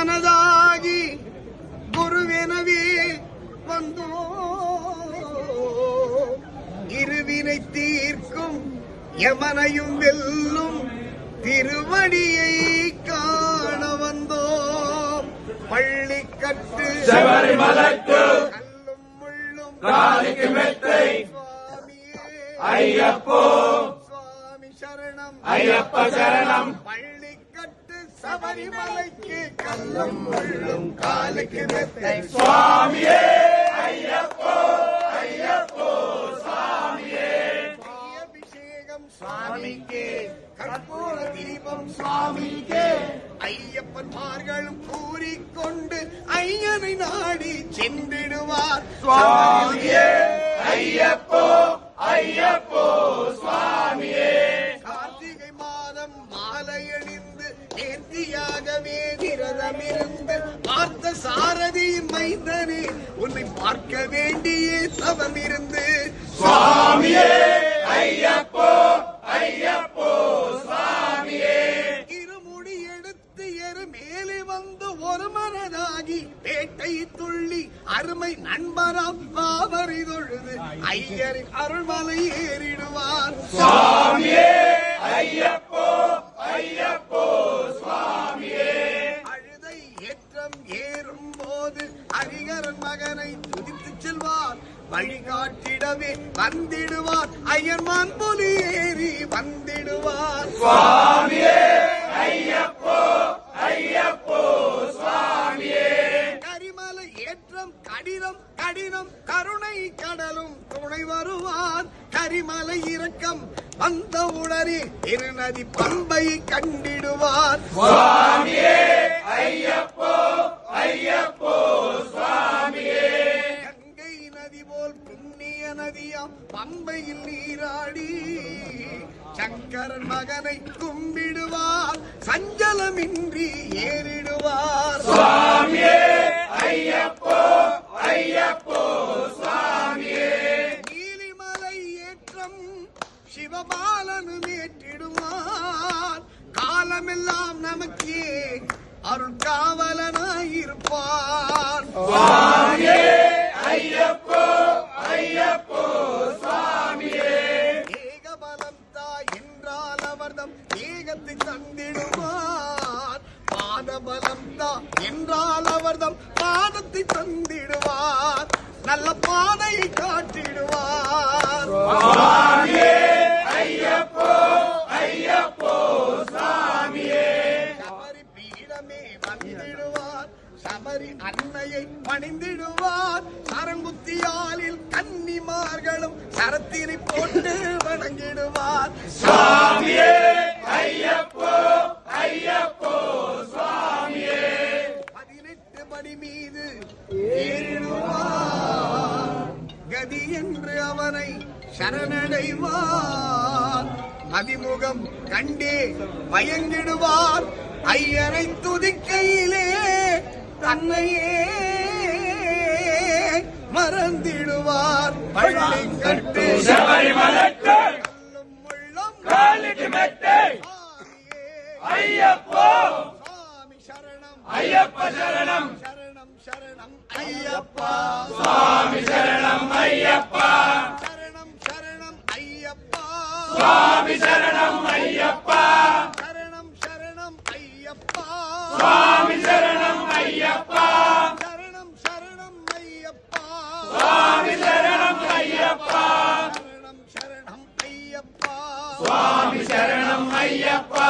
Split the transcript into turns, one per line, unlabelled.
மனதாகி குருவெனவே வந்தோ இருவினை தீர்க்கும் யமனையும் வெல்லும் திருவடியை காண வந்தோம். பள்ளிக்கட்டு
சபரிமலைக்கு
கல்லும் முள்ளும்
காலிக்கு மெத்தை ஐயப்போ
சுவாமி சரணம்
ஐயப்ப சரணம்.
பள்ளிக்கட்டு சபரிமலைக்கு கல்லும் முள்ளும் காலுக்கு மெத்தை
சுவாமியே ஐயப்போ ஐயப்போ சுவாமியே.
அபிஷேகம் சுவாமிக்கே கற்பூர தீபம் சுவாமிக்கே ஐயப்பன்மார்களும் கூறிக்கொண்டு ஐயனை நாடி சென்றிடுவார்
சுவாமியே ஐயப்போ ஐயப்போ சுவாமியே.
கார்த்திகை மாதம் மாலை அணிந்து நேர்த்தியாகவே விரதமிருந்து பார்த்த சாரதி மைந்தனே உன்னை பார்க்க வேண்டியே தவம் இருந்து
சுவாமியே ஐயப்போ ஐயப்போ சுவாமியே.
இருமுடி எடுத்து எரு மேலே வந்து ஒரு மனதாகி பேட்டை துள்ளி அருமை நண்பராம் பாவரி தொழுது ஐயரின் அருள்மலை ஏறிடுவார்
சுவாமியே ஐயப்போ ஐயப்போ சுவாமியே.
அழுதை ஏற்றம் ஏறும் போது ஹரிகரன் மகனை துதித்து செல்வார் வழிகாட்டிடவே வந்திடுவார் ஐயர்மான் புலி ஏறி வந்திடுவார்
சுவாமியே ஐயப்போ ஐயப்போ சுவாமியே.
கரிமலை ஏற்றம் கடினம் கடினம் கருணை கடலும் துணை வருவார் கரிமலை இறக்கம் வந்த உடனே திருநதி பம்பை கண்டிடுவார்
சுவாமியே ஐயப்போ ஐயப்போ சுவாமியே.
கங்கை நதி போல் புண்ணிய நதியாம் பம்பையில் நீராடி சங்கரன் மகனை கும்பிடுவார் சஞ்சலமின்றி ஏறிடுவார்
சுவாமியே ஐயப்போ ஐயப்போ சுவாமியே.
நீலிமலை ஏற்றம் சிவபாலனும் ஏற்றிடுவார் காலமெல்லாம் நமக்கே அருள் காவலனாயிருப்பார்
சுவாமியே ஐயப்போ ஐயப்போ சுவாமியே.
ஏகபலம் தா என்றால் அவர்தம் ஏகத்தை தந்திடுவார் பாதபலம் தா என்றால் அவர்தம் பாதத்தை தந்திடுவார் நல்ல பாதையை காட்டிடுவார்
சுவாமியே ஐயப்போ ஐயப்போ சுவாமியே.
சபரி பீடமே வந்திடுவார் சபரி அன்னையை பணிந்திடுவார் சரங்குத்தியாலில் கன்னிமார்களும் சரத்தினை போட்டு வணங்கிடுவார்
சுவாமியே ஐயப்போ ஐயப்போ சுவாமியே.
18 படி மீது ஏறிடுவார் கதி என்று அவனை சரணடைவார் மதிமுகம் கண்டே மயங்கிடுவார் ஐயரை துதிக்கையிலே தன்னையே மறந்திடுவார் பள்ளிக்கட்டு
சபரிமலைக்கு
கல்லும் முள்ளும்
காலிக்கு மெத்தை ஐயப்போ
சுவாமி சரணம்
ஐயப்ப சரணம்.
சரணம் சரணம் ஐயப்பா
சுவாமி சரணம் ஐயப்பா
சரணம் சரணம் ஐயப்பா
சுவாமி சரணம் ஐயப்பா
சரணம் சரணம் ஐயப்பா
சுவாமி சரணம் ஐயப்பா
சரணம் சரணம் ஐயப்பா
சுவாமி சரணம் ஐயப்பா
சரணம் சரணம் ஐயப்பா
சுவாமி சரணம் ஐயப்பா.